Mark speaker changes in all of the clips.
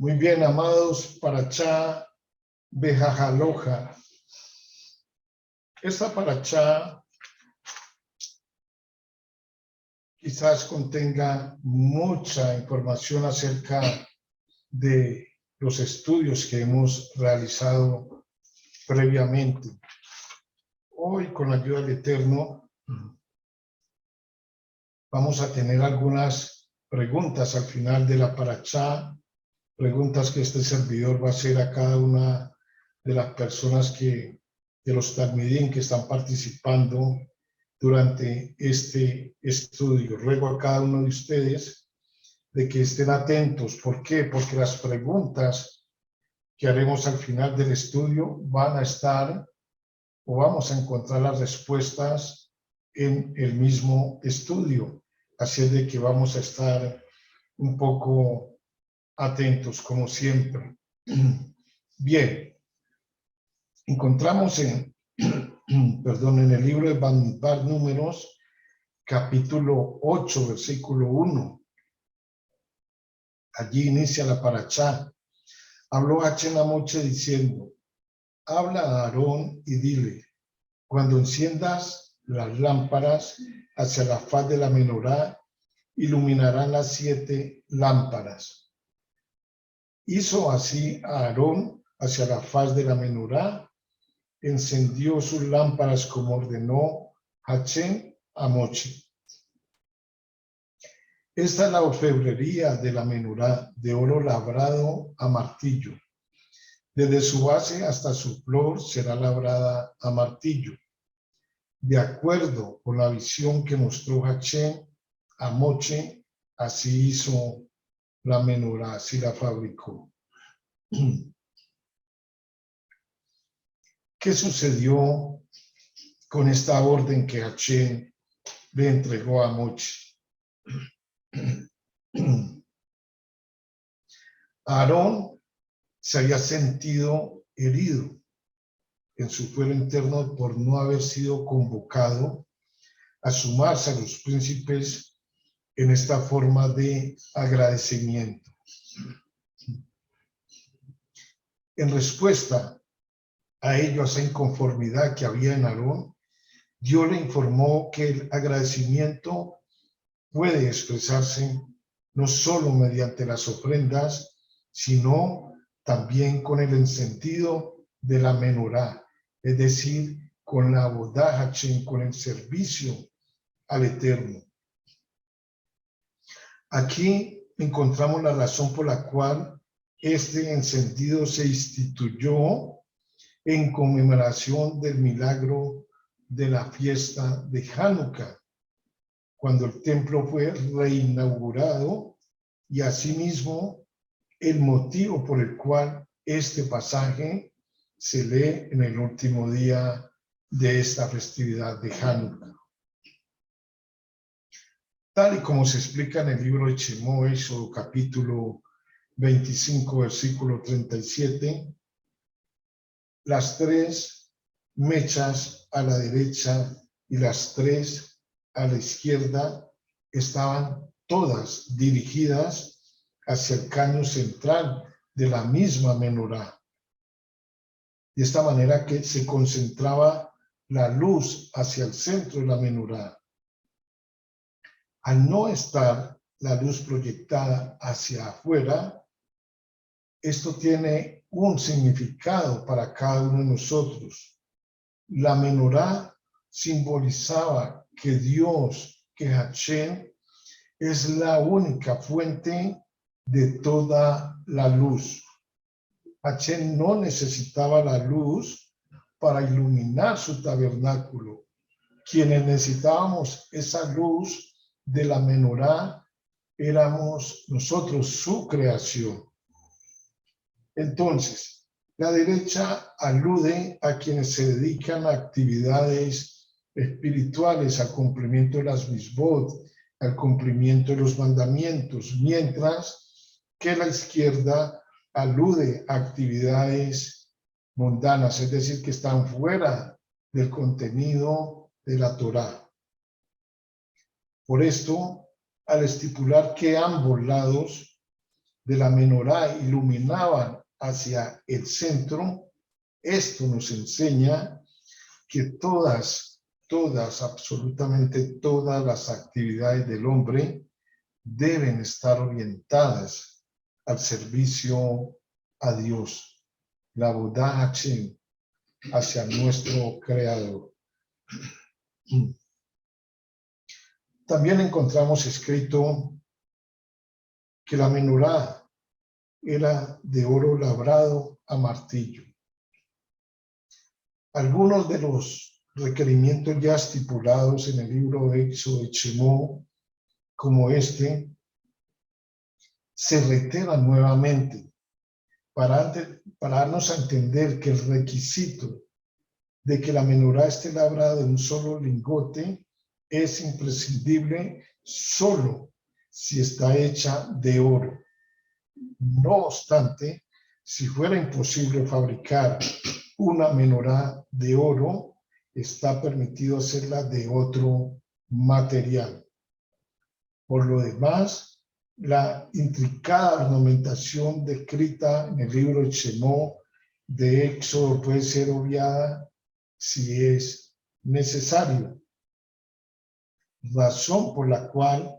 Speaker 1: Muy bien, amados, Parachá Behajaloja. Esta Parachá quizás contenga mucha información acerca de los estudios que hemos realizado previamente. Hoy, con la ayuda del Eterno, vamos a tener algunas preguntas al final de la Parachá, preguntas que este servidor va a hacer a cada una de las personas de los talmidín que están participando durante este estudio. Ruego a cada uno de ustedes de que estén atentos. ¿Por qué? Porque las preguntas que haremos al final del estudio van a estar o vamos a encontrar las respuestas en el mismo estudio. Así es de que vamos a estar un poco atentos, como siempre. Bien, encontramos en el libro de Bamidbar Números, capítulo 8, versículo 1. Allí inicia la Parachá. Habló Hachén a Moche diciendo: habla a Aarón y dile, cuando enciendas las lámparas hacia la faz de la menorá, iluminarán las 7 lámparas. Hizo así a Aarón hacia la faz de la menorá, encendió sus lámparas como ordenó Hachén a Moche. Esta es la orfebrería de la menorá, de oro labrado a martillo. Desde su base hasta su flor será labrada a martillo. De acuerdo con la visión que mostró Hachén a Moche, así hizo la menorá, así la fabricó. ¿Qué sucedió con esta orden que Hachén le entregó a Moche? Aarón se había sentido herido en su fuero interno por no haber sido convocado a sumarse a los príncipes en esta forma de agradecimiento. En respuesta a ello, a esa inconformidad que había en Aarón, Dios le informó que el agradecimiento puede expresarse no solo mediante las ofrendas, sino también con el encendido de la menorá, es decir, con la avodah Hashem, con el servicio al Eterno. Aquí encontramos la razón por la cual este encendido se instituyó en conmemoración del milagro de la fiesta de Hanukkah, cuando el templo fue reinaugurado, y asimismo el motivo por el cual este pasaje se lee en el último día de esta festividad de Hanukkah. Tal y como se explica en el libro de Shemot, Éxodo capítulo 25, versículo 37, las 3 mechas a la derecha y las 3 a la izquierda estaban todas dirigidas hacia el caño central de la misma menorá. De esta manera que se concentraba la luz hacia el centro de la menorá. Al no estar la luz proyectada hacia afuera, esto tiene un significado para cada uno de nosotros. La menorá simbolizaba que Dios, que Hashem, es la única fuente de toda la luz. Hashem no necesitaba la luz para iluminar su tabernáculo. Quienes necesitábamos esa luz de la menorá éramos nosotros, su creación. Entonces, la derecha alude a quienes se dedican a actividades espirituales, al cumplimiento de las misbot, al cumplimiento de los mandamientos, mientras que la izquierda alude a actividades mundanas, es decir, que están fuera del contenido de la Torá. Por esto, al estipular que ambos lados de la menorá iluminaban hacia el centro, esto nos enseña que absolutamente todas las actividades del hombre deben estar orientadas al servicio a Dios, la Avodah Hashem, hacia nuestro Creador. También encontramos escrito que la menorá era de oro labrado a martillo. Algunos de los requerimientos ya estipulados en el libro de Éxodo de Shemó, como este, se reiteran nuevamente para darnos a entender que el requisito de que la menorá esté labrada de un solo lingote es imprescindible solo si está hecha de oro. No obstante, si fuera imposible fabricar una menorá de oro, está permitido hacerla de otro material. Por lo demás, la intricada ornamentación descrita en el libro de Shemó de Éxodo puede ser obviada si es necesario. Razón por la cual,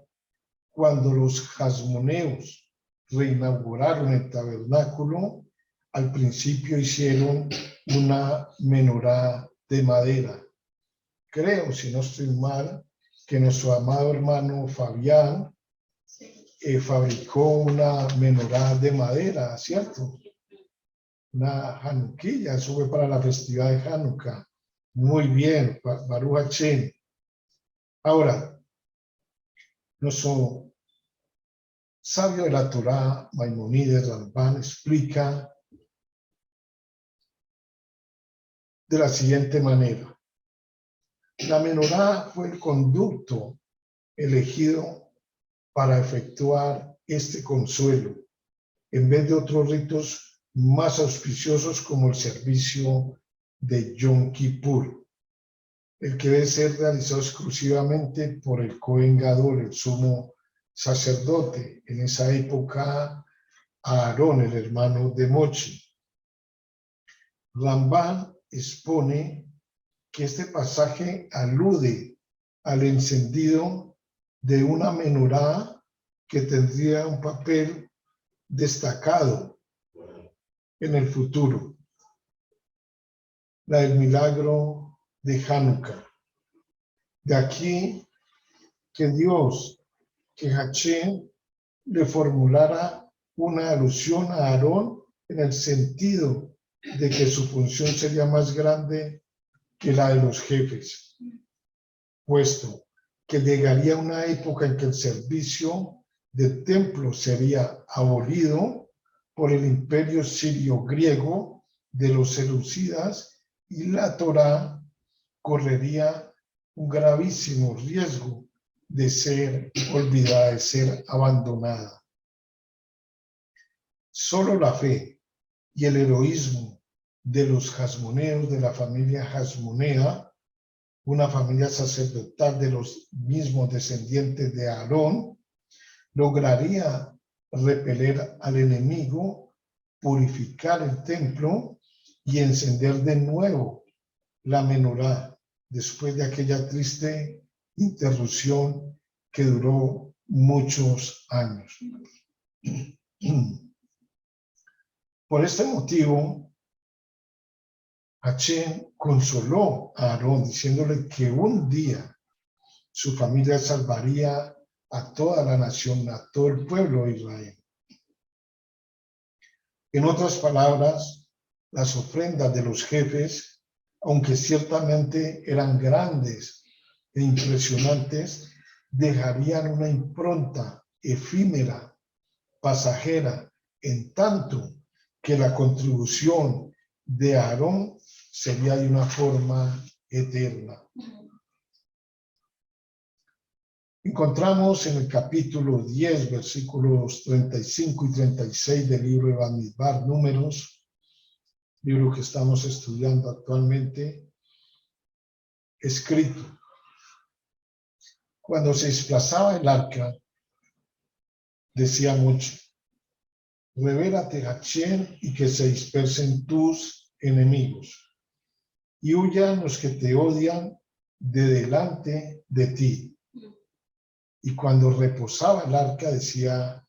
Speaker 1: cuando los hasmoneos reinauguraron el tabernáculo, al principio hicieron una menorá de madera. Creo, si no estoy mal, que nuestro amado hermano Fabián fabricó una menorá de madera, ¿cierto? Una hanuquilla, eso fue para la festividad de Hanukkah. Muy bien, Baruch Hashem. Ahora, nuestro sabio de la Torá, Maimónides Ramban, explica de la siguiente manera. La menorá fue el conducto elegido para efectuar este consuelo, en vez de otros ritos más auspiciosos como el servicio de Yom Kippur, el que debe ser realizado exclusivamente por el Cohen Gadol, el sumo sacerdote, en esa época Aarón, el hermano de Mochi. Ramban expone que este pasaje alude al encendido de una menorá que tendría un papel destacado en el futuro, la del milagro de Hanukkah. De aquí que Dios, que Hashem, le formulara una alusión a Aarón en el sentido de que su función sería más grande que la de los jefes, puesto que llegaría una época en que el servicio del templo sería abolido por el imperio sirio-griego de los seleucidas y la Torá correría un gravísimo riesgo de ser olvidada, de ser abandonada. Solo la fe y el heroísmo de los hasmoneos de la familia hasmonea, una familia sacerdotal de los mismos descendientes de Aarón, lograría repeler al enemigo, purificar el templo y encender de nuevo la menorá después de aquella triste interrupción que duró muchos años. Por este motivo, Hashem consoló a Aarón diciéndole que un día su familia salvaría a toda la nación, a todo el pueblo de Israel. En otras palabras, las ofrendas de los jefes, aunque ciertamente eran grandes e impresionantes, dejarían una impronta efímera, pasajera, en tanto que la contribución de Aarón sería de una forma eterna. Encontramos en el capítulo 10, versículos 35 y 36 del libro de Bamidbar, Números, libro que estamos estudiando actualmente, escrito: cuando se desplazaba el arca, decía mucho, revélate, Hachén, y que se dispersen tus enemigos, y huyan los que te odian de delante de ti. Y cuando reposaba el arca, decía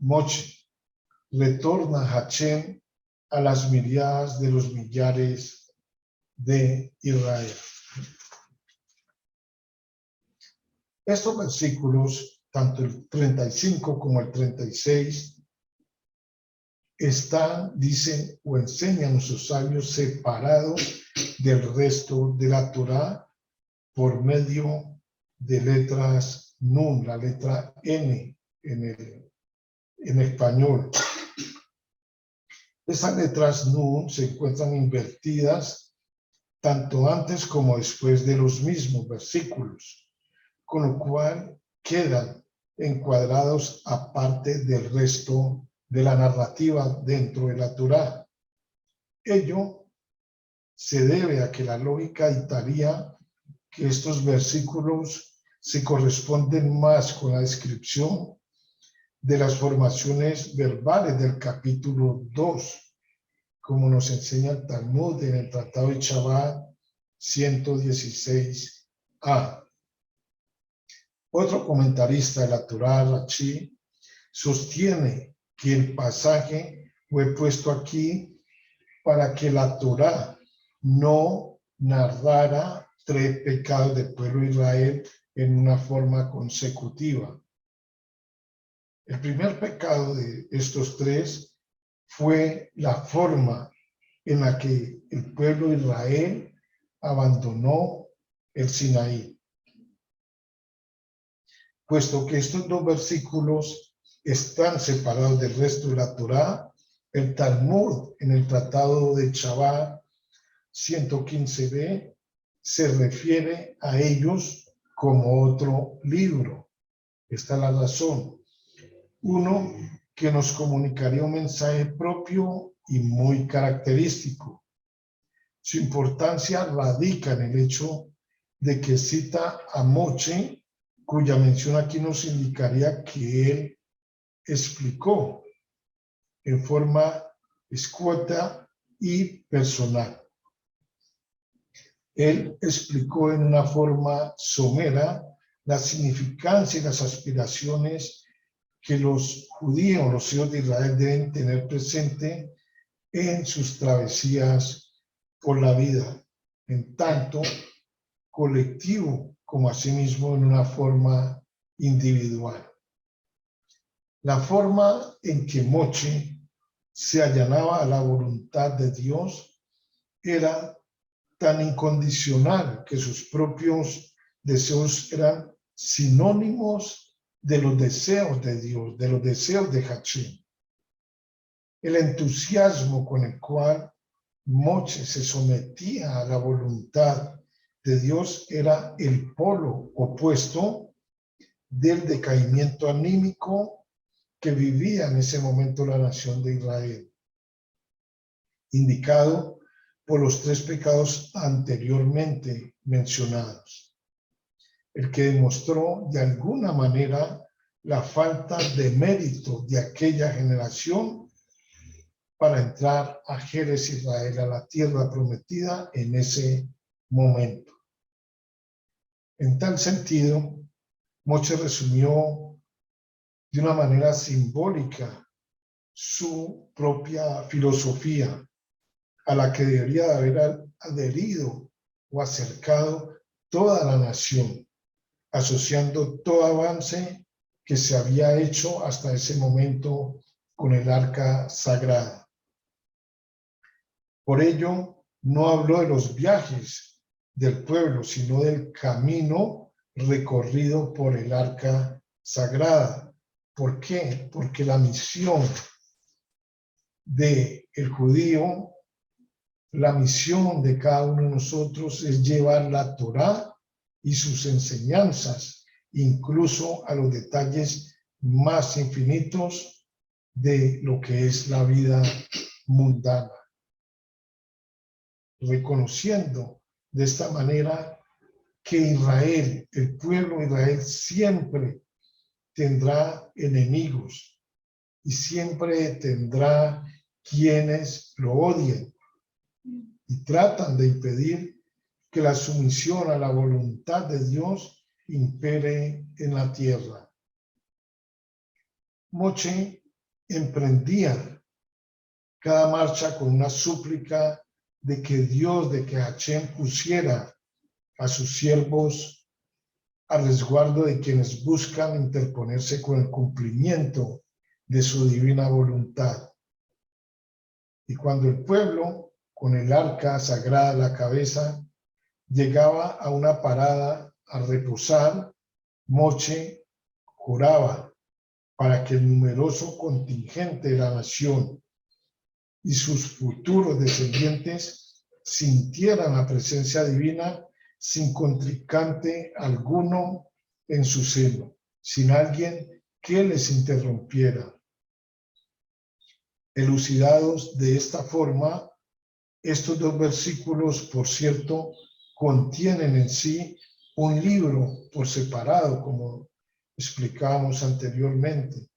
Speaker 1: Moche, retorna, Hachén, a las miriadas de los millares de Israel. Estos versículos, tanto el 35 como el 36, están, dicen o enseñan nuestros sabios, separados del resto de la Torá por medio de letras Nun, la letra N en español. Esas letras Nun se encuentran invertidas tanto antes como después de los mismos versículos, con lo cual quedan encuadrados aparte del resto de la narrativa dentro de la Torá. Ello se debe a que la lógica dictaría que estos versículos se corresponden más con la descripción de las formaciones verbales del capítulo 2, como nos enseña el Talmud en el Tratado de Shabbat 116a. Otro comentarista de la Torá, Rashi, sostiene que el pasaje fue puesto aquí para que la Torá no narrara 3 pecados del pueblo de Israel en una forma consecutiva. El primer pecado de estos 3 fue la forma en la que el pueblo de Israel abandonó el Sinaí. Puesto que estos 2 versículos están separados del resto de la Torá, el Talmud en el Tratado de Shabbat 115b se refiere a ellos como otro libro. Esta es la razón. Uno que nos comunicaría un mensaje propio y muy característico. Su importancia radica en el hecho de que cita a Moche, cuya mención aquí nos indicaría que él explicó en forma escueta y personal. Él explicó en una forma somera la significancia y las aspiraciones que los judíos, los hijos de Israel, deben tener presente en sus travesías por la vida, en tanto colectivo como asimismo en una forma individual. La forma en que Moche se allanaba a la voluntad de Dios era tan incondicional que sus propios deseos eran sinónimos de los deseos de Dios, de los deseos de Hachén. El entusiasmo con el cual Moche se sometía a la voluntad de Dios era el polo opuesto del decaimiento anímico que vivía en ese momento la nación de Israel, indicado por los 3 pecados anteriormente mencionados, el que demostró de alguna manera la falta de mérito de aquella generación para entrar a Jerez Israel, a la tierra prometida en ese momento. En tal sentido, Moche resumió de una manera simbólica su propia filosofía, a la que debería de haber adherido o acercado toda la nación, asociando todo avance que se había hecho hasta ese momento con el arca sagrada. Por ello, no habló de los viajes del pueblo, sino del camino recorrido por el arca sagrada. ¿Por qué? Porque la misión del judío, la misión de cada uno de nosotros es llevar la Torá y sus enseñanzas, incluso a los detalles más infinitos de lo que es la vida mundana, reconociendo de esta manera que Israel, el pueblo de Israel, siempre tendrá enemigos, y siempre tendrá quienes lo odien y tratan de impedir que la sumisión a la voluntad de Dios impere en la tierra. Moche emprendía cada marcha con una súplica de que Dios, de que Hashem pusiera a sus siervos a resguardo de quienes buscan interponerse con el cumplimiento de su divina voluntad. Y cuando el pueblo, con el arca sagrada a la cabeza, llegaba a una parada a reposar, Moche juraba para que el numeroso contingente de la nación y sus futuros descendientes sintieran la presencia divina sin contrincante alguno en su seno, sin alguien que les interrumpiera. Elucidados de esta forma, estos dos versículos, por cierto, contienen en sí un libro por separado, como explicábamos anteriormente,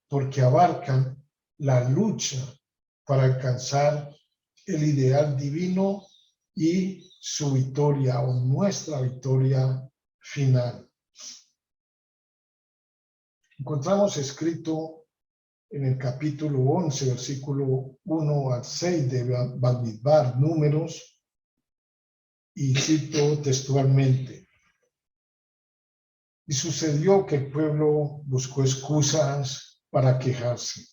Speaker 1: porque abarcan la lucha para alcanzar el ideal divino y su victoria o nuestra victoria final. Encontramos escrito en el capítulo 11, versículo 1 al 6 de Bamidbar, Números, y cito textualmente: y sucedió que el pueblo buscó excusas para quejarse,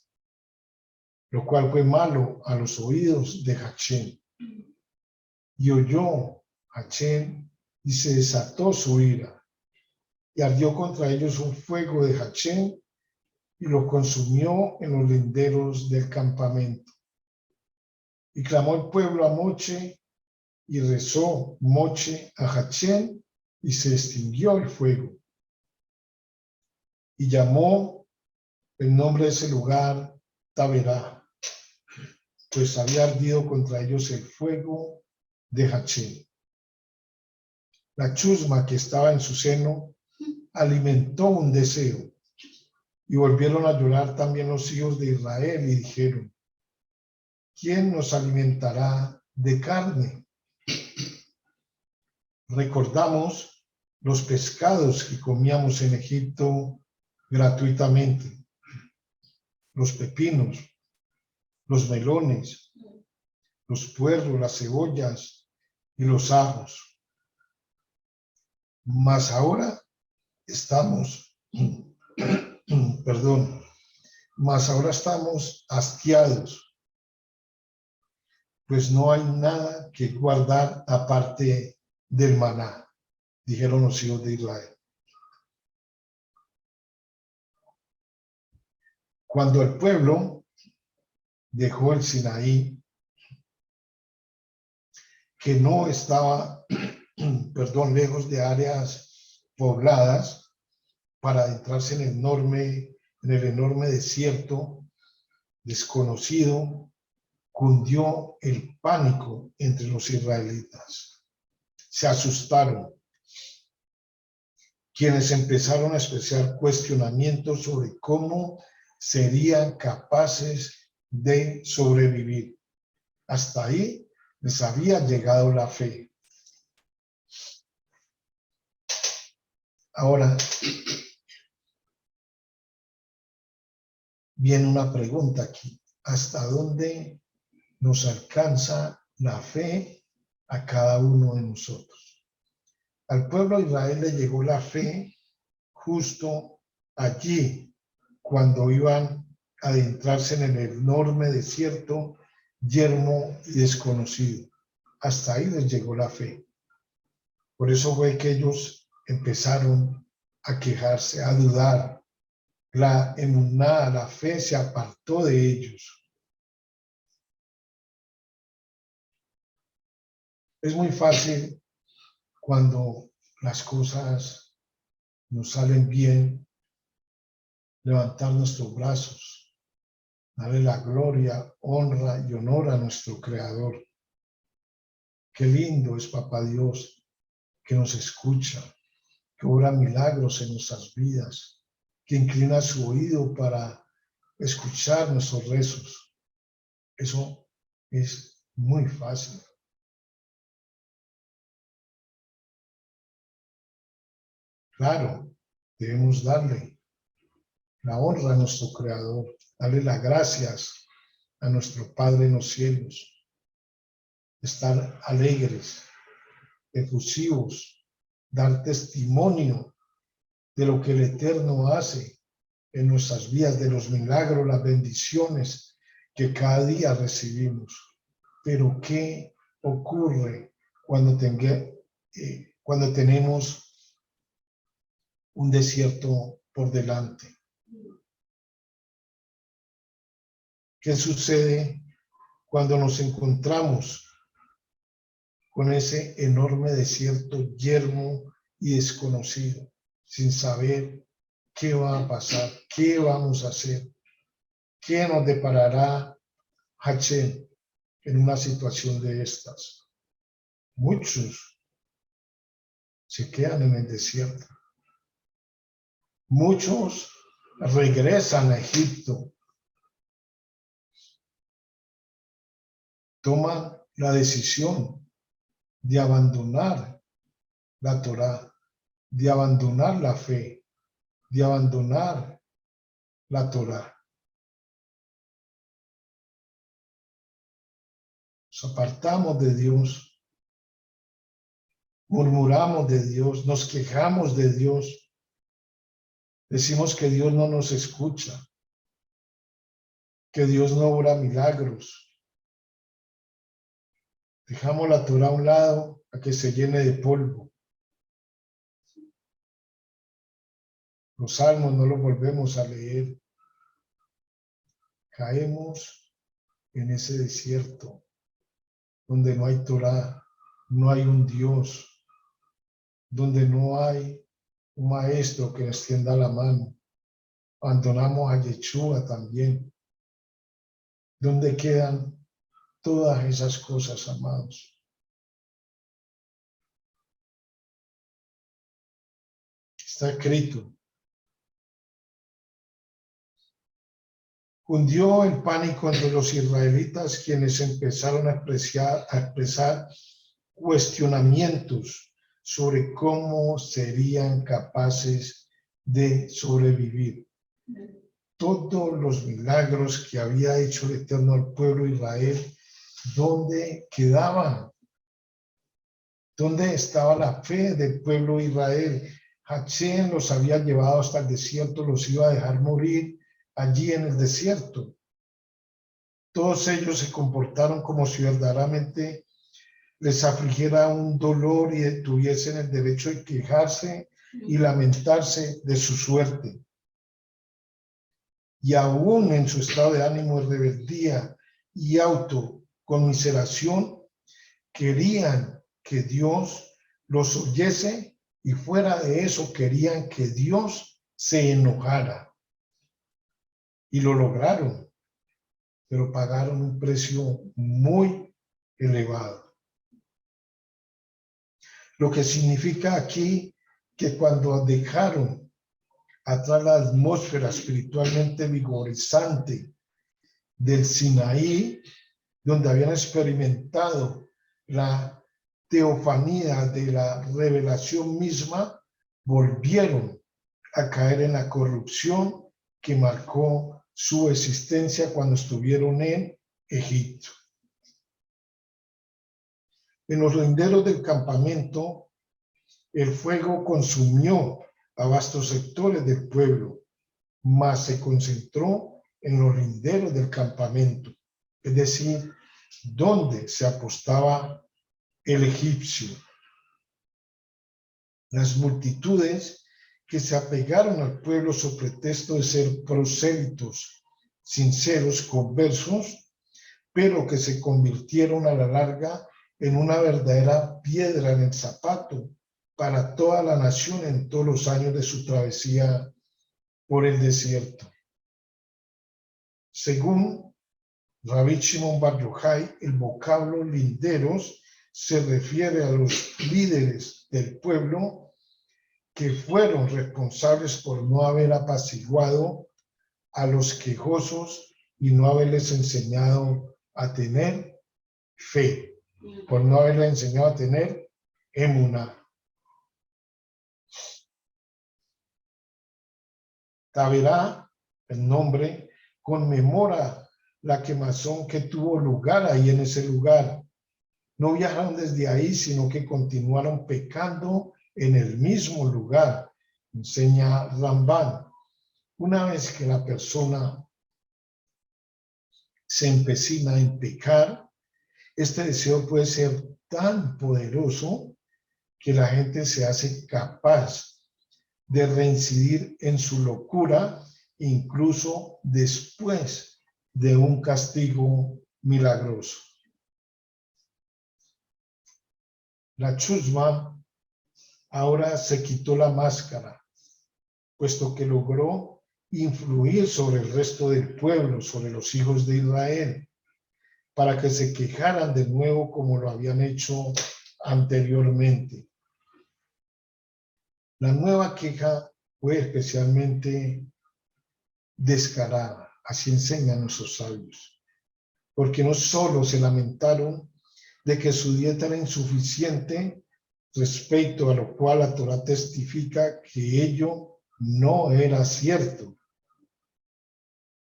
Speaker 1: lo cual fue malo a los oídos de Hashem. Y oyó Hashem y se desató su ira, y ardió contra ellos un fuego de Hashem y lo consumió en los linderos del campamento. Y clamó el pueblo a Moche, y rezó Moche a Hashem, y se extinguió el fuego. Y llamó el nombre de ese lugar Taberá, pues había ardido contra ellos el fuego de Hashem. La chusma que estaba en su seno alimentó un deseo, y volvieron a llorar también los hijos de Israel y dijeron: ¿quién nos alimentará de carne? Recordamos los pescados que comíamos en Egipto gratuitamente, los pepinos, los melones, los puerros, las cebollas y los ajos. Mas ahora estamos, mas ahora estamos hastiados, pues no hay nada que guardar aparte del maná, dijeron los hijos de Israel. Cuando el pueblo dejó el Sinaí, que no estaba, lejos de áreas pobladas, para adentrarse en el enorme desierto desconocido, cundió el pánico entre los israelitas. Se asustaron, quienes empezaron a expresar cuestionamientos sobre cómo serían capaces de sobrevivir. Hasta ahí les había llegado la fe. Ahora viene una pregunta aquí: ¿hasta dónde nos alcanza la fe a cada uno de nosotros? Al pueblo de Israel le llegó la fe justo allí, cuando iban a adentrarse en el enorme desierto yermo y desconocido. Hasta ahí les llegó la fe. Por eso fue que ellos empezaron a quejarse, a dudar. La emuná, la fe, se apartó de ellos. Es muy fácil, cuando las cosas nos salen bien, levantar nuestros brazos, darle la gloria, honra y honor a nuestro Creador. Qué lindo es Papá Dios, que nos escucha, que obra milagros en nuestras vidas, que inclina su oído para escuchar nuestros rezos. Eso es muy fácil. Claro, debemos darle la honra a nuestro Creador, darle las gracias a nuestro Padre en los cielos, estar alegres, efusivos, dar testimonio de lo que el Eterno hace en nuestras vidas, de los milagros, las bendiciones que cada día recibimos. Pero ¿qué ocurre cuando tenemos un desierto por delante? ¿Qué sucede cuando nos encontramos con ese enorme desierto yermo y desconocido, sin saber qué va a pasar, qué vamos a hacer, qué nos deparará Hashem en una situación de estas? Muchos se quedan en el desierto. Muchos regresan a Egipto. Toman la decisión de abandonar la Torá, de abandonar la fe, de abandonar la Torá. Nos apartamos de Dios, murmuramos de Dios, nos quejamos de Dios, decimos que Dios no nos escucha, que Dios no obra milagros. Dejamos la Torá a un lado a que se llene de polvo. Los salmos no los volvemos a leer. Caemos en ese desierto donde no hay Torá, no hay un Dios, donde no hay un maestro que nos tienda la mano. Abandonamos a Yeshua también. ¿Dónde quedan todas esas cosas, amados? Está escrito. Cundió el pánico entre los israelitas, quienes empezaron a expresar cuestionamientos sobre cómo serían capaces de sobrevivir. Todos los milagros que había hecho el Eterno al pueblo de Israel, ¿dónde quedaban? ¿Dónde estaba la fe del pueblo de Israel? Hashem los había llevado hasta el desierto, los iba a dejar morir allí en el desierto. Todos ellos se comportaron como si verdaderamente les afligiera un dolor y tuviesen el derecho de quejarse y lamentarse de su suerte. Y aún en su estado de ánimo de rebeldía y autoconmiseración, querían que Dios los oyese, y fuera de eso querían que Dios se enojara. Y lo lograron, pero pagaron un precio muy elevado. Lo que significa aquí que cuando dejaron atrás la atmósfera espiritualmente vigorizante del Sinaí, donde habían experimentado la teofanía de la revelación misma, volvieron a caer en la corrupción que marcó su existencia cuando estuvieron en Egipto. En los linderos del campamento, el fuego consumió a vastos sectores del pueblo, mas se concentró en los linderos del campamento, es decir, donde se apostaba el egipcio. Las multitudes que se apegaron al pueblo sobre pretexto de ser prosélitos, sinceros, conversos, pero que se convirtieron a la larga en una verdadera piedra en el zapato para toda la nación en todos los años de su travesía por el desierto. Según Rabbi Shimon Bar Yochai, el vocablo linderos se refiere a los líderes del pueblo que fueron responsables por no haber apaciguado a los quejosos y no haberles enseñado a tener fe, por no haberles enseñado a tener emuná. Taberá, el nombre, conmemora la quemazón que tuvo lugar ahí en ese lugar. No viajaron desde ahí, sino que continuaron pecando en el mismo lugar, enseña Rambán. Una vez que la persona se empecina en pecar, este deseo puede ser tan poderoso que la gente se hace capaz de reincidir en su locura, incluso después de un castigo milagroso. La chusma ahora se quitó la máscara, puesto que logró influir sobre el resto del pueblo, sobre los hijos de Israel, para que se quejaran de nuevo como lo habían hecho anteriormente. La nueva queja fue especialmente descarada, así enseñan nuestros sabios, porque no solo se lamentaron de que su dieta era insuficiente, respecto a lo cual la Torá testifica que ello no era cierto,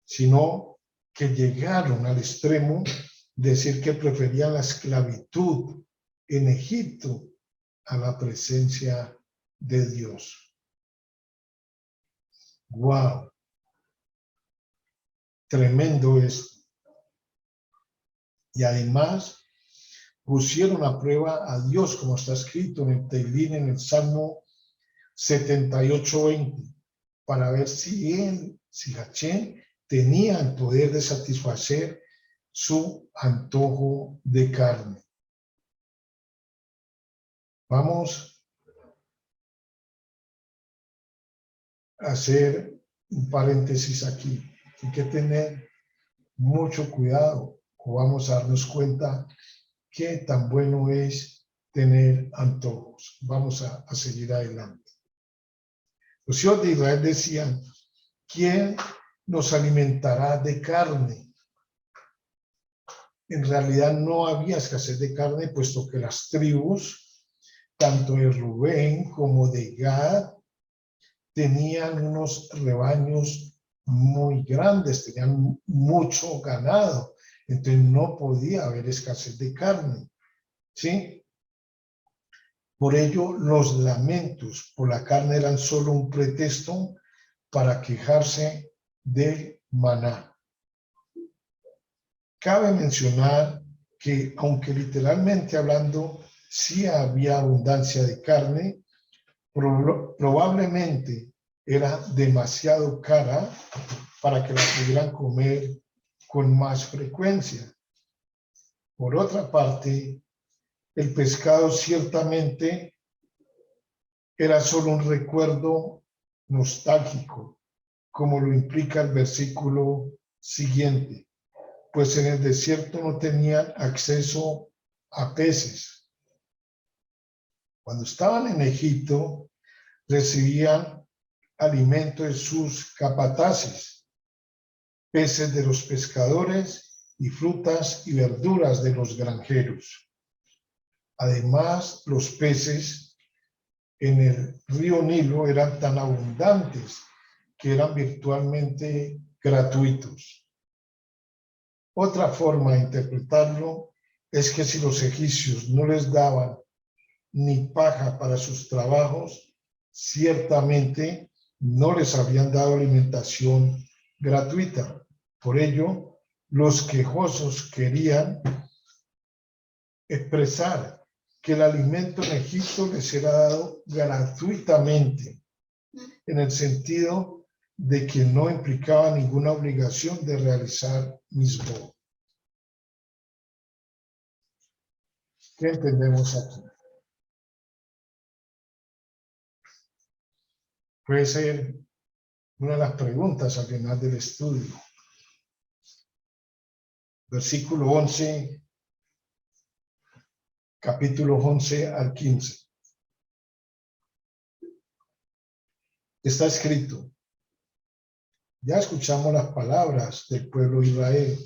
Speaker 1: sino que llegaron al extremo de decir que preferían la esclavitud en Egipto a la presencia de Dios. ¡Wow! Tremendo esto. Y además pusieron a prueba a Dios, como está escrito en el Teilín, en el Salmo 78:20, para ver si Hachén tenía el poder de satisfacer su antojo de carne. Vamos a hacer un paréntesis aquí. Hay que tener mucho cuidado, o vamos a darnos cuenta qué tan bueno es tener antojos. Vamos a seguir adelante. Los hijos de Israel decían: ¿quién nos alimentará de carne? En realidad no había escasez de carne, puesto que las tribus, tanto de Rubén como de Gad, tenían unos rebaños muy grandes, tenían mucho ganado, entonces no podía haber escasez de carne, ¿sí? Por ello, los lamentos por la carne eran solo un pretexto para quejarse del maná. Cabe mencionar que, aunque literalmente hablando sí había abundancia de carne, probablemente era demasiado cara para que la pudieran comer con más frecuencia. Por otra parte, el pescado ciertamente era solo un recuerdo nostálgico, como lo implica el versículo siguiente, pues en el desierto no tenían acceso a peces. Cuando estaban en Egipto, recibían alimento de sus capataces, peces de los pescadores y frutas y verduras de los granjeros. Además, los peces en el río Nilo eran tan abundantes que eran virtualmente gratuitos. Otra forma de interpretarlo es que si los egipcios no les daban ni paja para sus trabajos, ciertamente no les habían dado alimentación gratuita. Por ello, los quejosos querían expresar que el alimento en Egipto les era dado gratuitamente, en el sentido de que no implicaba ninguna obligación de realizar mismo. ¿Qué entendemos aquí? Puede ser una de las preguntas al final del estudio. Versículo 11, capítulo 11 al 15. Está escrito: Ya escuchamos las palabras del pueblo de Israel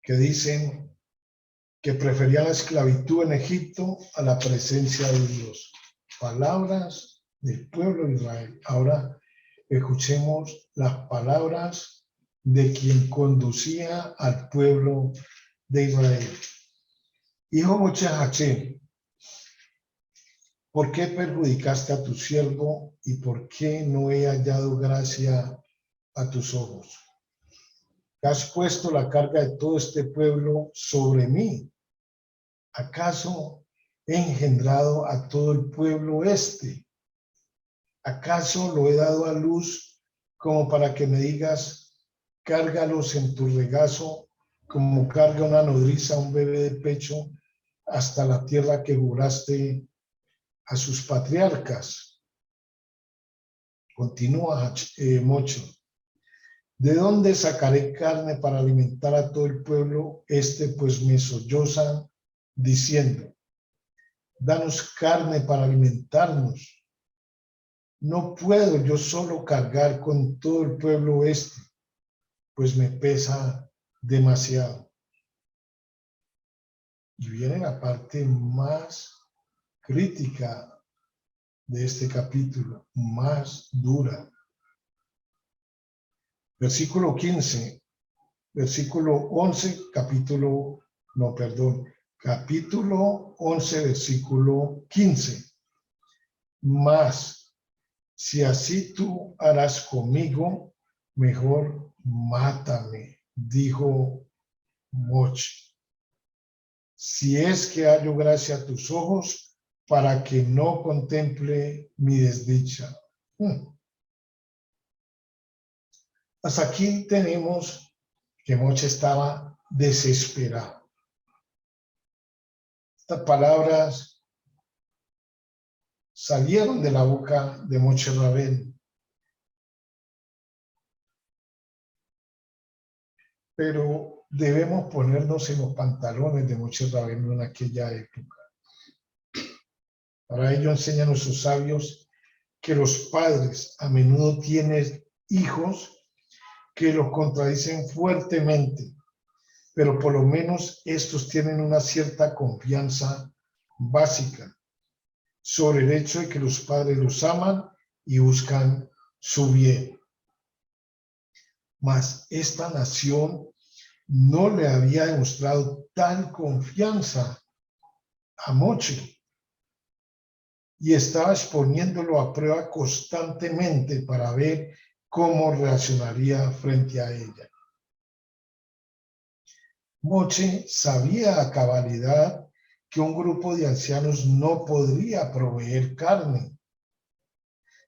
Speaker 1: que dicen que preferían la esclavitud en Egipto a la presencia de Dios. Palabras del pueblo de Israel. Ahora escuchemos las palabras de quien conducía al pueblo de Israel. Hijo Moche Hachén, ¿por qué perjudicaste a tu siervo y por qué no he hallado gracia a tus ojos? Has puesto la carga de todo este pueblo sobre mí. ¿Acaso he engendrado a todo el pueblo este? ¿Acaso lo he dado a luz como para que me digas, cárgalos en tu regazo, como carga una nodriza un bebé de pecho, hasta la tierra que juraste a sus patriarcas? Continúa Mocho. ¿De dónde sacaré carne para alimentar a todo el pueblo este? Pues me sollozan diciendo, danos carne para alimentarnos. No puedo yo solo cargar con todo el pueblo este, pues me pesa demasiado. Y viene la parte más crítica de este capítulo, más dura. Versículo 15, versículo 11, capítulo 11, versículo 15. Mas, si así tú harás conmigo, mejor mátame, dijo Moche. Si es que hallo gracia a tus ojos, para que no contemple mi desdicha. Hasta aquí tenemos que Moche estaba desesperado. Estas palabras salieron de la boca de Moche Rabén. Pero debemos ponernos en los pantalones de Moche Rabén en aquella época. Para ello enseñan nuestros sabios que los padres a menudo tienen hijos que los contradicen fuertemente, pero por lo menos estos tienen una cierta confianza básica sobre el hecho de que los padres los aman y buscan su bien. Mas esta nación no le había demostrado tal confianza a Moche y estaba exponiéndolo a prueba constantemente para ver cómo reaccionaría frente a ella. Moche sabía a cabalidad que un grupo de ancianos no podría proveer carne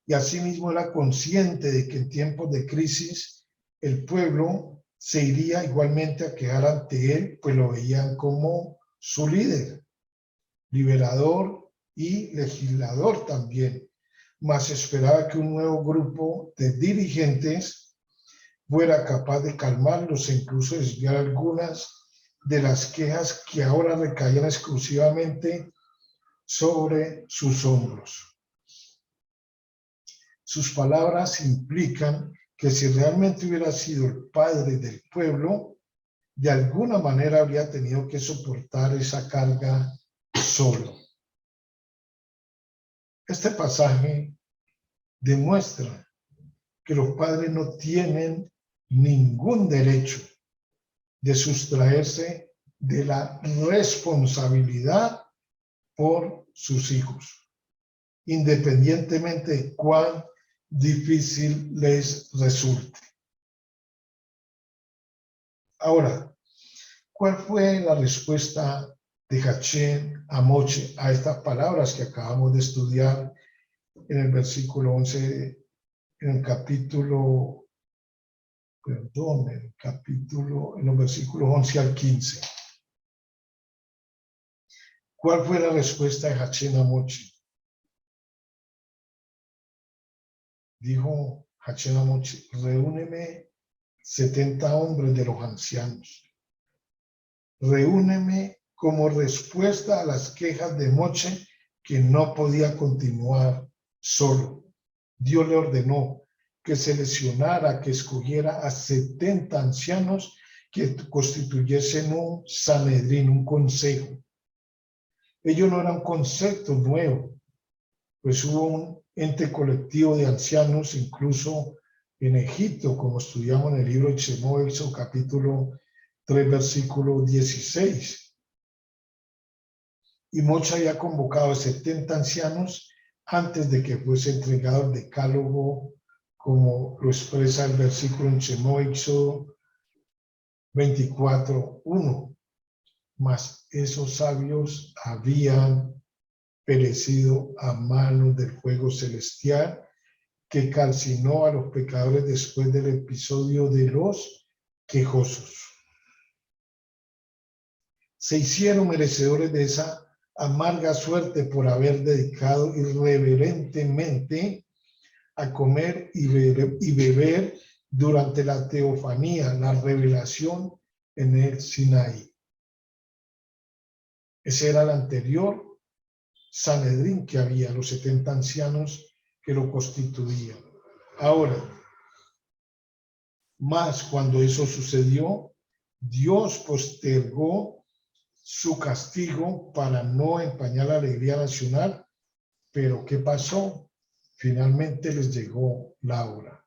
Speaker 1: y asimismo era consciente de que en tiempos de crisis el pueblo se iría igualmente a quejar ante él, pues lo veían como su líder, liberador y legislador también, mas esperaba que un nuevo grupo de dirigentes fuera capaz de calmarlos e incluso desviar algunas de las quejas que ahora recaían exclusivamente sobre sus hombros. Sus palabras implican que si realmente hubiera sido el padre del pueblo, de alguna manera habría tenido que soportar esa carga solo. Este pasaje demuestra que los padres no tienen ningún derecho de sustraerse de la responsabilidad por sus hijos, independientemente de cuán difícil les resulte. Ahora, ¿cuál fue la respuesta de Hachén a Moche a estas palabras que acabamos de estudiar en el versículo 11, en el capítulo, en los versículos 11 al 15? ¿Cuál fue la respuesta de Hachén a Moche? Dijo Hachén a Moche, reúneme 70 hombres de los ancianos. Reúneme como respuesta a las quejas de Moche, que no podía continuar solo. Dios le ordenó que seleccionara, que escogiera a 70 ancianos que constituyesen un Sanedrín, un consejo. Ellos no eran un concepto nuevo, pues hubo un ente colectivo de ancianos, incluso en Egipto, como estudiamos en el libro de Shemot, capítulo 3, versículo 16. Y Moche había convocado a 70 ancianos antes de que fuese entregado el decálogo, como lo expresa el versículo en Shemot 24:1. Mas esos sabios habían perecido a manos del fuego celestial que calcinó a los pecadores después del episodio de los quejosos. Se hicieron merecedores de esa amarga suerte por haber dedicado irreverentemente a comer y beber durante la teofanía, la revelación en el Sinaí. Ese era el anterior Sanedrín que había, los 70 ancianos que lo constituían. Ahora, más cuando eso sucedió, Dios postergó su castigo para no empañar la alegría nacional. Pero ¿qué pasó? Finalmente les llegó la hora.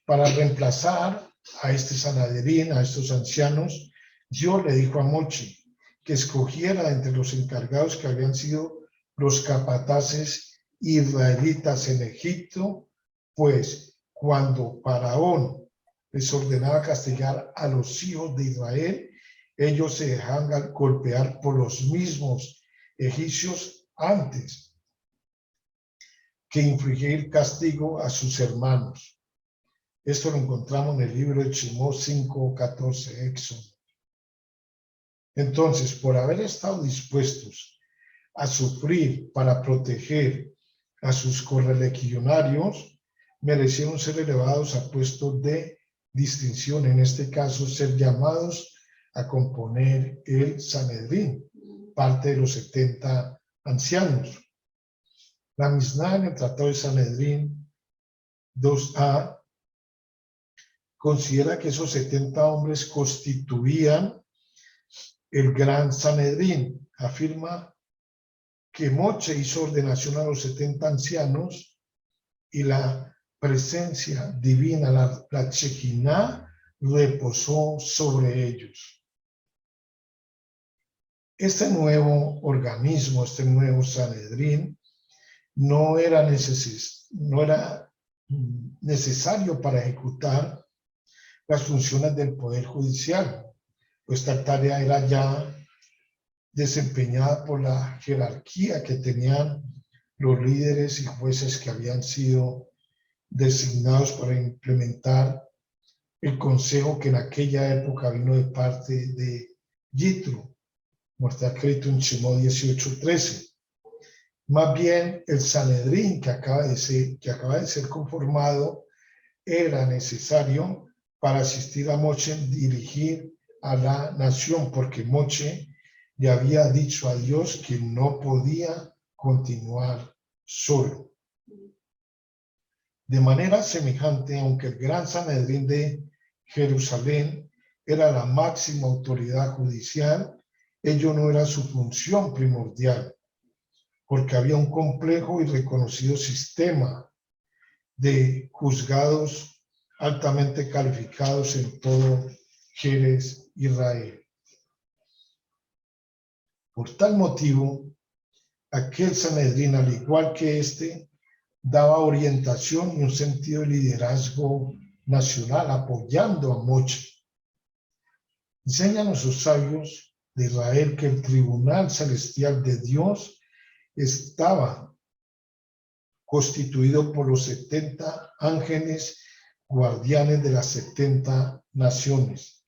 Speaker 1: Para reemplazar a este Sanedrín, a estos ancianos, Dios le dijo a Moche que escogiera entre los encargados que habían sido los capataces israelitas en Egipto, pues cuando Faraón les ordenaba castigar a los hijos de Israel, ellos se dejaban golpear por los mismos egipcios antes que infligir castigo a sus hermanos. Esto lo encontramos en el libro de Shemot 5:14, Éxodo. Entonces, por haber estado dispuestos a sufrir para proteger a sus correligionarios, merecieron ser elevados a puestos de distinción, en este caso, ser llamados a componer el Sanedrín, parte de los 70 ancianos. La Misná en el Tratado de Sanedrín 2a considera que esos 70 hombres constituían el gran Sanedrín. Afirma que Moche hizo ordenación a los 70 ancianos y la presencia divina, la Shekinah, reposó sobre ellos. Este nuevo organismo, este nuevo Sanedrín, no era necesario para ejecutar las funciones del Poder Judicial. Esta tarea era ya desempeñada por la jerarquía que tenían los líderes y jueces que habían sido designados para implementar el consejo que en aquella época vino de parte de Yitro, como está escrito en Shemot 18:13. Más bien, el Sanedrín que acaba de ser conformado era necesario para asistir a Moche en dirigir a la nación, porque Moche le había dicho a Dios que no podía continuar solo. De manera semejante, aunque el gran Sanedrín de Jerusalén era la máxima autoridad judicial, ello no era su función primordial, porque había un complejo y reconocido sistema de juzgados altamente calificados en todo Jerez, Israel. Por tal motivo, aquel Sanedrín, al igual que este, daba orientación y un sentido de liderazgo nacional, apoyando a Moche. Enseñan a sus sabios de Israel que el tribunal celestial de Dios estaba constituido por los 70 ángeles guardianes de las 70 naciones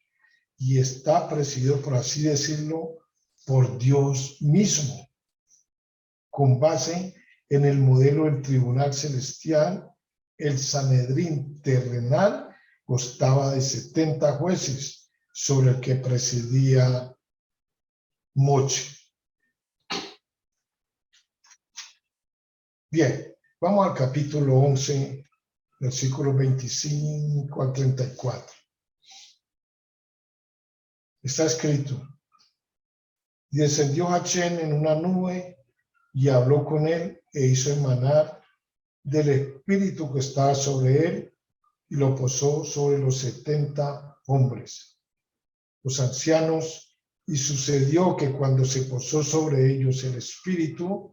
Speaker 1: y está presidido, por así decirlo, por Dios mismo, con base en el modelo del tribunal celestial. El Sanedrín terrenal constaba de 70 jueces sobre el que presidía Moche. Bien, vamos al capítulo 11, versículos 25 al 34. Está escrito: y descendió Hachén en una nube y habló con él e hizo emanar del espíritu que estaba sobre él y lo posó sobre los 70 hombres, los ancianos, y sucedió que cuando se posó sobre ellos el espíritu,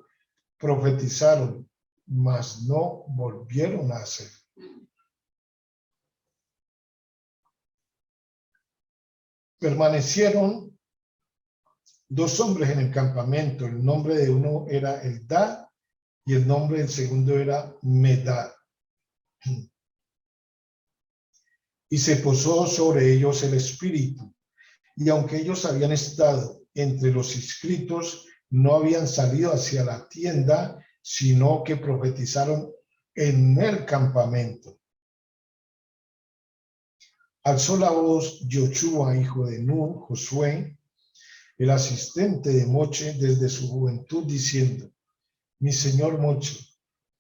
Speaker 1: profetizaron, mas no volvieron a hacer. Permanecieron 2 hombres en el campamento. El nombre de uno era Eldad y el nombre del segundo era Medad. Y se posó sobre ellos el espíritu. Y aunque ellos habían estado entre los inscritos, no habían salido hacia la tienda, sino que profetizaron en el campamento. Alzó la voz Yoshua, hijo de Nun, Josué, el asistente de Moche desde su juventud, diciendo: mi señor Moche,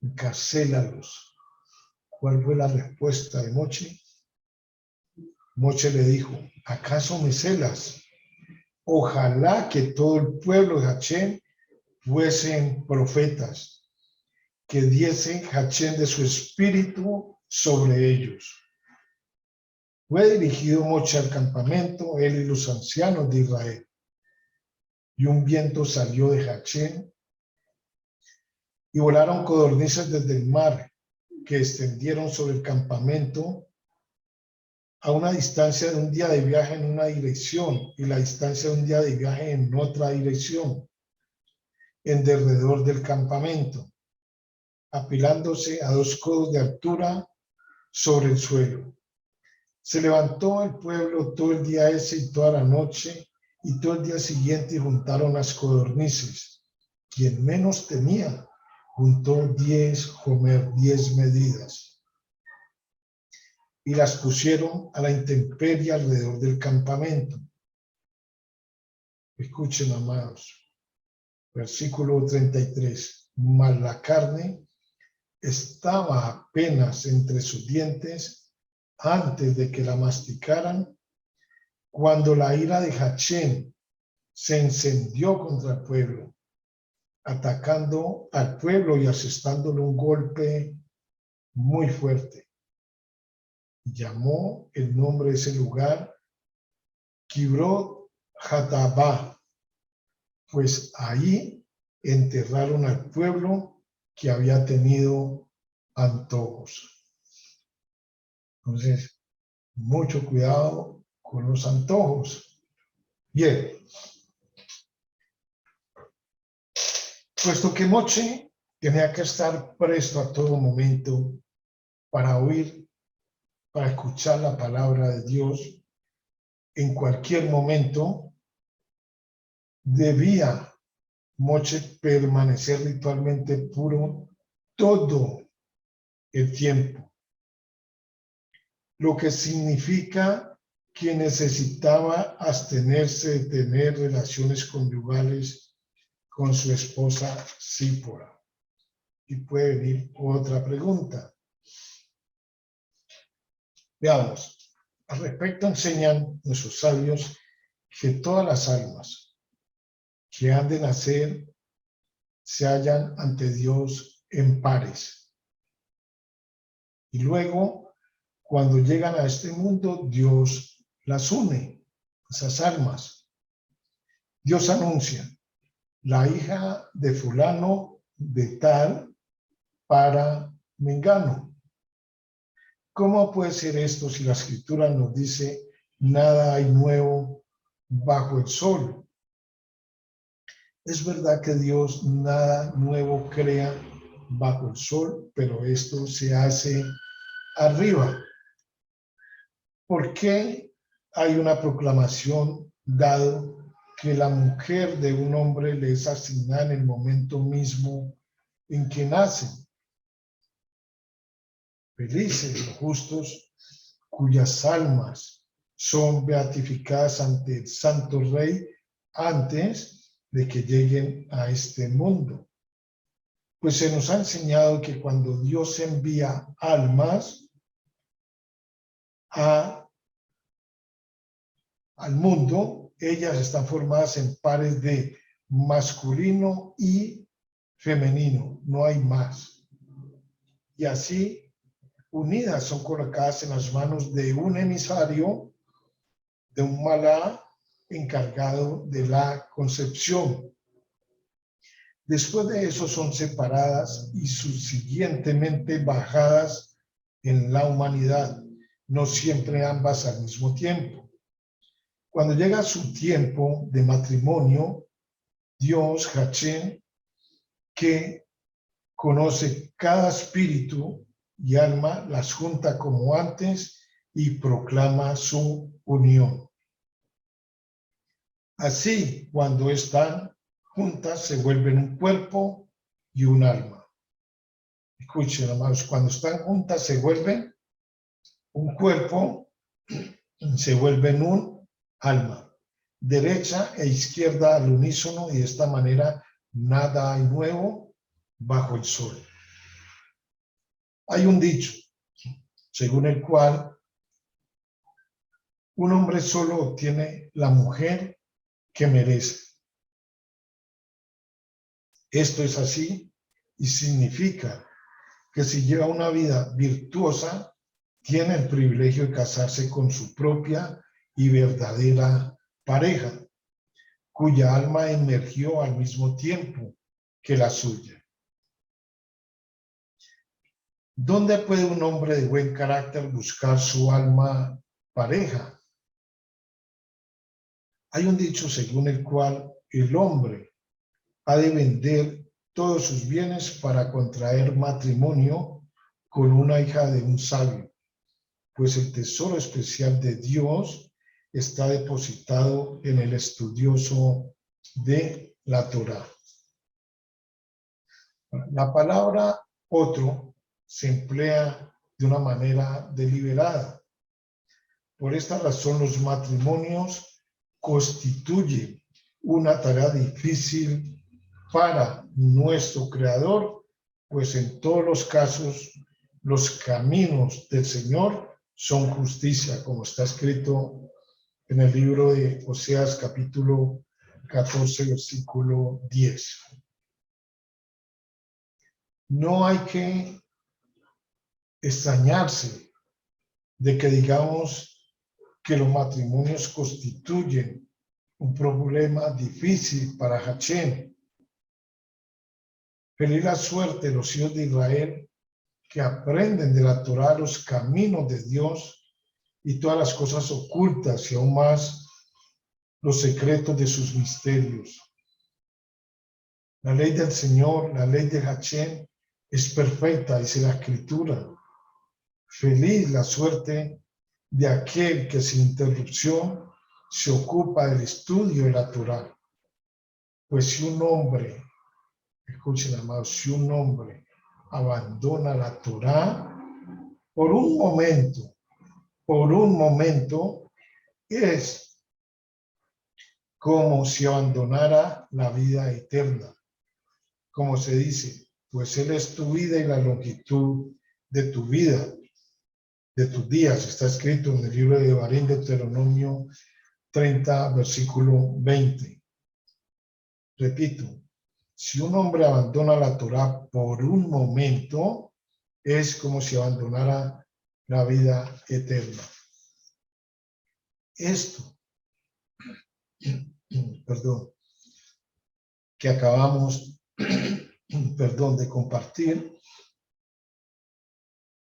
Speaker 1: encarcélalos. ¿Cuál fue la respuesta de Moche? Moche le dijo: ¿acaso me celas? Ojalá que todo el pueblo de Hachén fuesen profetas, que diese Hachén de su espíritu sobre ellos. Fue dirigido Moche al campamento, él y los ancianos de Israel. Y un viento salió de Hachén y volaron codornices desde el mar, que extendieron sobre el campamento a una distancia de un día de viaje en una dirección y la distancia de un día de viaje en otra dirección, en derredor del campamento, apilándose a 2 codos de altura sobre el suelo. Se levantó el pueblo todo el día ese y toda la noche y todo el día siguiente, y juntaron las codornices. Quien menos tenía, juntó 10 medidas. Y las pusieron a la intemperie alrededor del campamento. Escuchen, amados. Versículo 33. Mas la carne estaba apenas entre sus dientes antes de que la masticaran, cuando la ira de Hachén se encendió contra el pueblo, atacando al pueblo y asestándole un golpe muy fuerte. Llamó el nombre de ese lugar Kibrot Hatabá, pues ahí enterraron al pueblo que había tenido antojos. Entonces, mucho cuidado con los antojos. Bien. Puesto que Moche tenía que estar presto a todo momento para oír, para escuchar la palabra de Dios en cualquier momento, debía Moche permanecer ritualmente puro todo el tiempo, lo que significa que necesitaba abstenerse de tener relaciones conyugales con su esposa Sípora. Y puede venir otra pregunta. Veamos, al respecto enseñan nuestros sabios que todas las almas que han de nacer se hallan ante Dios en pares. Y luego, cuando llegan a este mundo, Dios las une, esas almas. Dios anuncia: la hija de fulano de tal para mengano. ¿Cómo puede ser esto si la Escritura nos dice nada hay nuevo bajo el sol? Es verdad que Dios nada nuevo crea bajo el sol, pero esto se hace arriba. ¿Por qué hay una proclamación dado que la mujer de un hombre le es asignada en el momento mismo en que nace? Felices los justos cuyas almas son beatificadas ante el Santo Rey antes de que lleguen a este mundo. Pues se nos ha enseñado que cuando Dios envía almas al mundo, ellas están formadas en pares de masculino y femenino, no hay más. Y así, unidas, son colocadas en las manos de un emisario, de un malá encargado de la concepción. Después de eso son separadas y subsiguientemente bajadas en la humanidad, no siempre ambas al mismo tiempo. Cuando llega su tiempo de matrimonio, Dios, Hachén, que conoce cada espíritu y alma, las junta como antes y proclama su unión. Así, cuando están juntas, se vuelven un cuerpo y un alma. Escuchen, hermanos, cuando están juntas, se vuelven un cuerpo, se vuelven un alma. Derecha e izquierda al unísono, y de esta manera nada hay nuevo bajo el sol. Hay un dicho, según el cual un hombre solo obtiene la mujer que merece. Esto es así y significa que si lleva una vida virtuosa, tiene el privilegio de casarse con su propia y verdadera pareja, cuya alma emergió al mismo tiempo que la suya. ¿Dónde puede un hombre de buen carácter buscar su alma pareja? Hay un dicho según el cual el hombre ha de vender todos sus bienes para contraer matrimonio con una hija de un sabio, pues el tesoro especial de Dios está depositado en el estudioso de la Torá. La palabra otro se emplea de una manera deliberada. Por esta razón, los matrimonios constituyen una tarea difícil para nuestro Creador, pues en todos los casos los caminos del Señor son justicia, como está escrito en el libro de Oseas capítulo 14, versículo 10. No hay que extrañarse de que digamos que los matrimonios constituyen un problema difícil para Hachén. Feliz la suerte de los hijos de Israel que aprenden de la Torá los caminos de Dios y todas las cosas ocultas y aún más los secretos de sus misterios. La ley del Señor, la ley de Hachén, es perfecta, dice la Escritura. Feliz la suerte de aquel que sin interrupción se ocupa del estudio de la Torá. Pues si un hombre, escuchen amados, si un hombre abandona la Torá por un momento, es como si abandonara la vida eterna. Como se dice, pues Él es tu vida y la longitud de tu vida, de tus días. Está escrito en el libro de Devarim, Deuteronomio 30, versículo 20. Repito, si un hombre abandona la Torá por un momento, es como si abandonara la vida eterna. Esto, que acabamos, de compartir,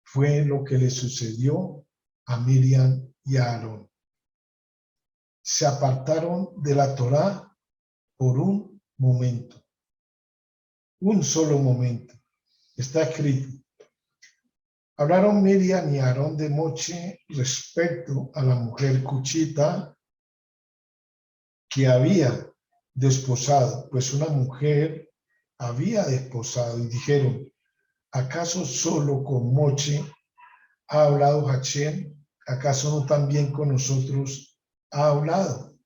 Speaker 1: fue lo que le sucedió a Miriam y a Aarón. Se apartaron de la Torá por un momento, un solo momento. Está escrito. Hablaron Miriam y Aarón de Moche respecto a la mujer cuchita que había desposado, pues una mujer había desposado, y dijeron, ¿acaso solo con Moche ha hablado Hachén? ¿Acaso no también con nosotros ha hablado?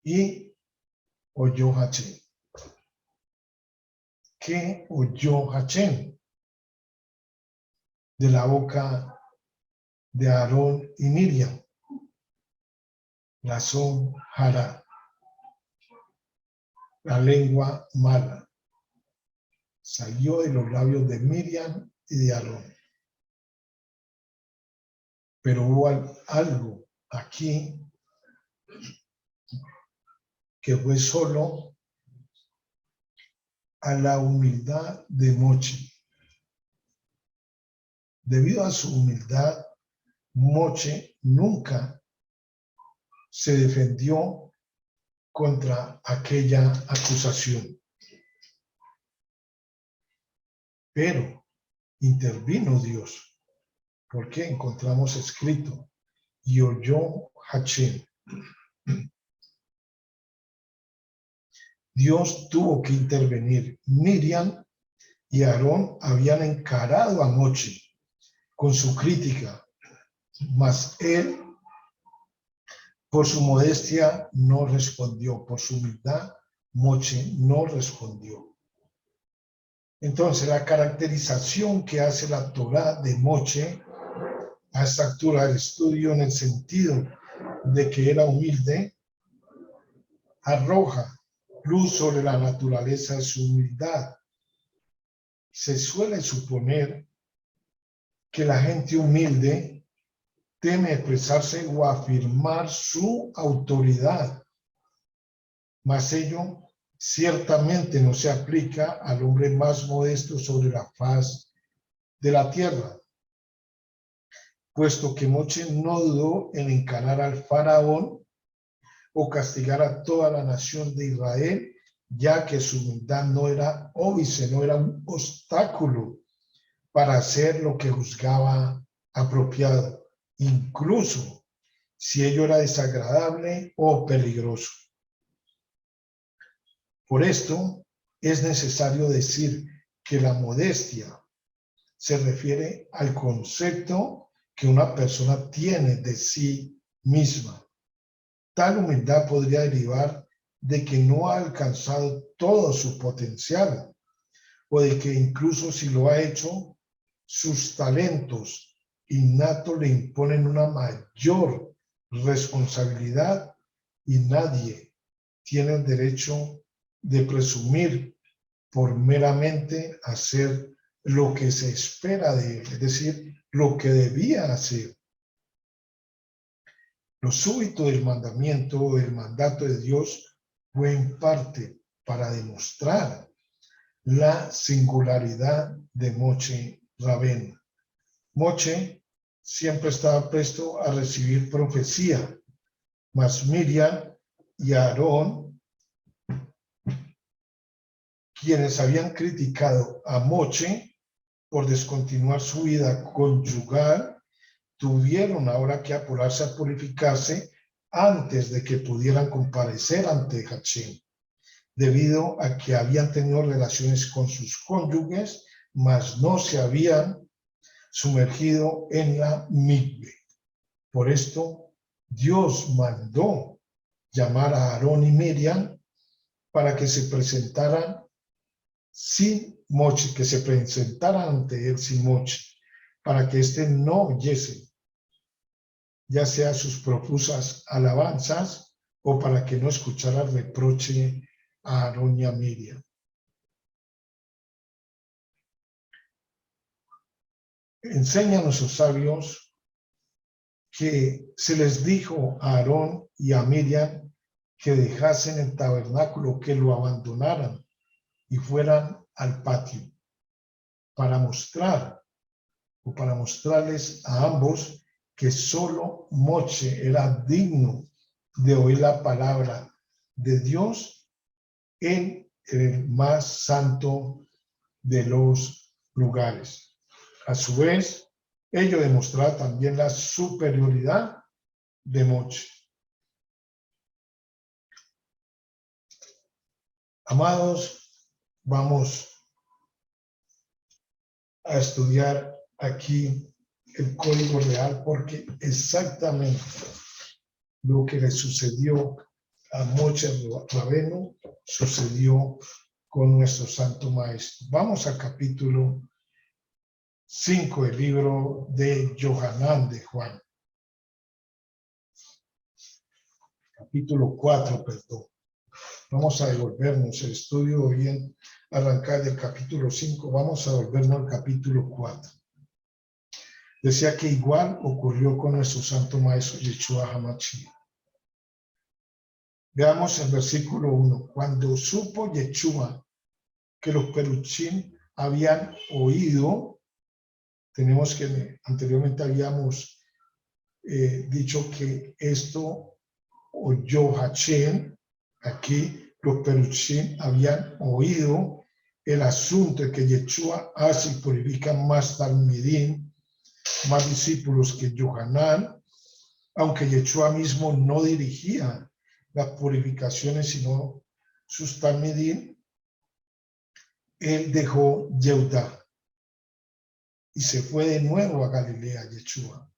Speaker 1: Y oyó Hachén. ¿qué oyó Hachén de la boca de Aarón y Miriam? Lashon hara, la lengua mala, salió de los labios de Miriam y de Aarón. Pero hubo algo aquí que fue solo a la humildad de Moche. Debido a su humildad, Moche nunca se defendió contra aquella acusación. Pero intervino Dios, porque encontramos escrito, y oyó Hachén. Dios tuvo que intervenir. Miriam y Aarón habían encarado a Moche con su crítica, mas él, por su modestia, no respondió. Por su humildad, Moche no respondió. Entonces, la caracterización que hace la Torá de Moche a esta altura del estudio, en el sentido de que era humilde, arroja luz sobre la naturaleza de su humildad. Se suele suponer que la gente humilde teme expresarse o afirmar su autoridad, mas ello ciertamente no se aplica al hombre más modesto sobre la faz de la tierra, puesto que Moche no dudó en encarar al faraón o castigar a toda la nación de Israel, ya que su humildad no era óbice, no era un obstáculo para hacer lo que juzgaba apropiado, incluso si ello era desagradable o peligroso. Por esto es necesario decir que la modestia se refiere al concepto que una persona tiene de sí misma. Tal humildad podría derivar de que no ha alcanzado todo su potencial, o de que incluso si lo ha hecho, sus talentos innatos le imponen una mayor responsabilidad y nadie tiene el derecho de presumir por meramente hacer lo que se espera de él, es decir, lo que debía hacer. Lo súbito del mandamiento o del mandato de Dios fue en parte para demostrar la singularidad de Moche Rabén. Moche siempre estaba presto a recibir profecía, mas Miriam y Aarón, quienes habían criticado a Moche por descontinuar su vida conyugal, tuvieron ahora que apurarse a purificarse antes de que pudieran comparecer ante Hachén, debido a que habían tenido relaciones con sus cónyuges, mas no se habían sumergido en la mikve. Por esto, Dios mandó llamar a Aarón y Miriam para que se presentaran sin Moche, que se presentaran ante él sin Moche, para que éste no oyese ya sea sus profusas alabanzas o para que no escuchara reproche a Aarón y a Miriam. Enseñan nuestros sabios que se les dijo a Aarón y a Miriam que dejasen el tabernáculo, que lo abandonaran y fueran al patio para mostrar o para mostrarles a ambos que solo Moche era digno de oír la palabra de Dios en el más santo de los lugares. A su vez, ello demostraba también la superioridad de Moche. Amados, vamos a estudiar aquí el código real, porque exactamente lo que le sucedió a Moche Rabenu sucedió con nuestro Santo Maestro. Vamos al capítulo 5 del libro de Yohanan de Juan. Capítulo 4, perdón. Vamos a devolvernos el estudio bien arrancar del capítulo 5. Vamos a devolvernos al capítulo 4. Decía que igual ocurrió con nuestro Santo Maestro Yeshua HaMashiach. Veamos el versículo 1. Cuando supo Yeshua que los peruchín habían oído, tenemos que anteriormente habíamos dicho que esto oyó Hashem, aquí los peruchín habían oído el asunto de que Yeshua hace y purifica más talmidín, más discípulos que Yohanan, aunque Yeshua mismo no dirigía las purificaciones, sino sus talmidín, él dejó Yehudá y se fue de nuevo a Galilea, Yeshua.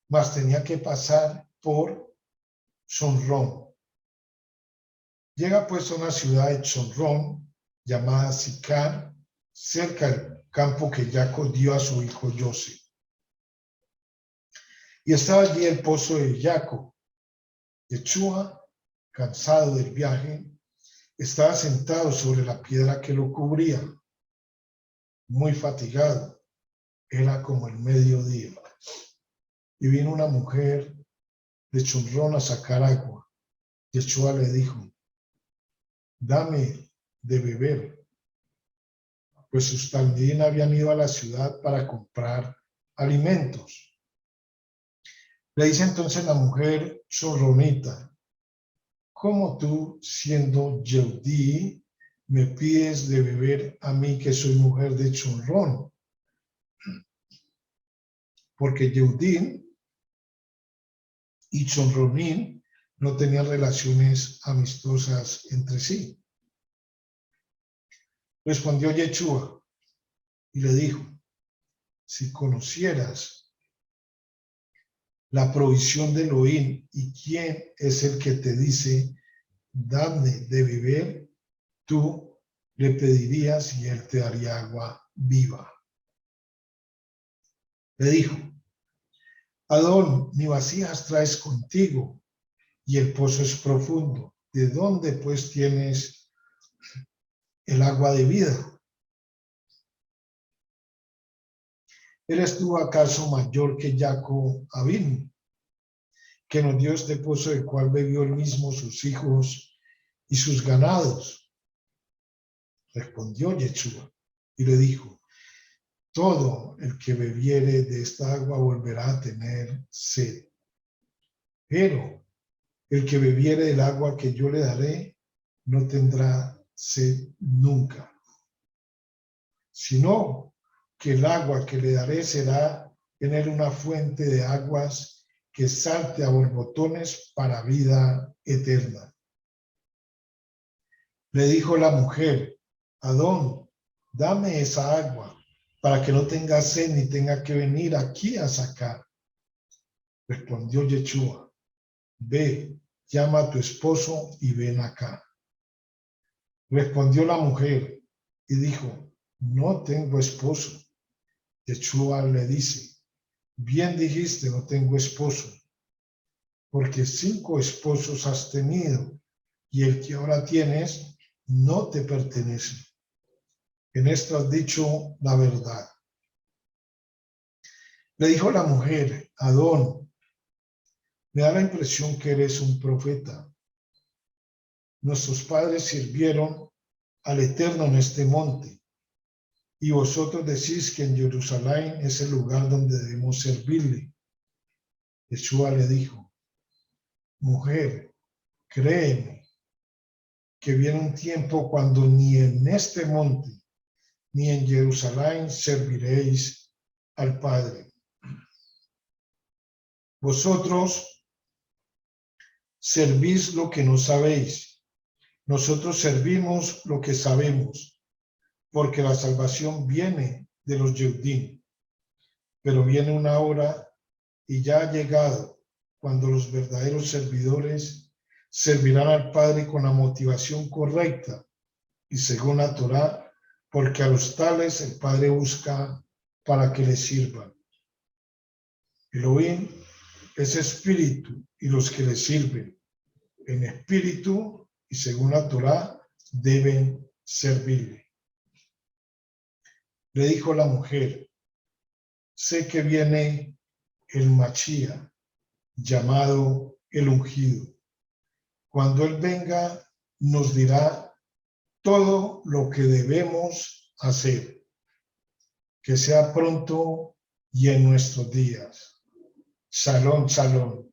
Speaker 1: Mas tenía que pasar por Shomrón. Llega pues a una ciudad de Shomrón llamada Sicar, cerca del campo que Jacob dio a su hijo José. Y estaba allí el pozo de Jacob. Yeshua, cansado del viaje, estaba sentado sobre la piedra que lo cubría, muy fatigado. Era como el mediodía. Y vino una mujer de Shomrón a sacar agua. Yeshua le dijo: dame de beber, pues sus talmidín habían ido a la ciudad para comprar alimentos. Le dice entonces la mujer shomronita: ¿cómo tú, siendo Yehudí, me pides de beber a mí, que soy mujer de Shomrón? Porque Yehudí y Shomronín no tenían relaciones amistosas entre sí. Respondió Yeshua y le dijo: si conocieras la provisión de Elohim y quién es el que te dice dame de beber, tú le pedirías y él te daría agua viva. Le dijo: Adón, ni vasijas traes contigo y el pozo es profundo. ¿De dónde pues tienes el agua de vida? ¿Eres tú acaso mayor que Jacob Abin, que nos dio este pozo del cual bebió él mismo, sus hijos y sus ganados? Respondió Yeshua y le dijo: todo el que bebiere de esta agua volverá a tener sed. Pero el que bebiere del agua que yo le daré no tendrá sed nunca, sino que el agua que le daré será en él una fuente de aguas que salte a borbotones para vida eterna. Le dijo la mujer: Adón, dame esa agua para que no tenga sed ni tenga que venir aquí a sacar. Respondió Yeshua: ve, llama a tu esposo y ven acá. Respondió la mujer y dijo: no tengo esposo. Yeshua le dice: bien dijiste, no tengo esposo, porque 5 esposos has tenido y el que ahora tienes no te pertenece. En esto has dicho la verdad. Le dijo la mujer: Adón, me da la impresión que eres un profeta. Nuestros padres sirvieron al Eterno en este monte, y vosotros decís que en Jerusalén es el lugar donde debemos servirle. Yeshua le dijo: mujer, créeme que viene un tiempo cuando ni en este monte ni en Jerusalén serviréis al Padre. Vosotros servís lo que no sabéis. Nosotros servimos lo que sabemos, porque la salvación viene de los Yehudim. Pero viene una hora, y ya ha llegado, cuando los verdaderos servidores servirán al Padre con la motivación correcta y según la Torá, porque a los tales el Padre busca para que le sirvan. Elohim es espíritu y los que le sirven en espíritu y según la Torá deben servirle. Le dijo la mujer, sé que viene el Machía, llamado el ungido. Cuando él venga, nos dirá todo lo que debemos hacer. Que sea pronto y en nuestros días. Shalom, shalom.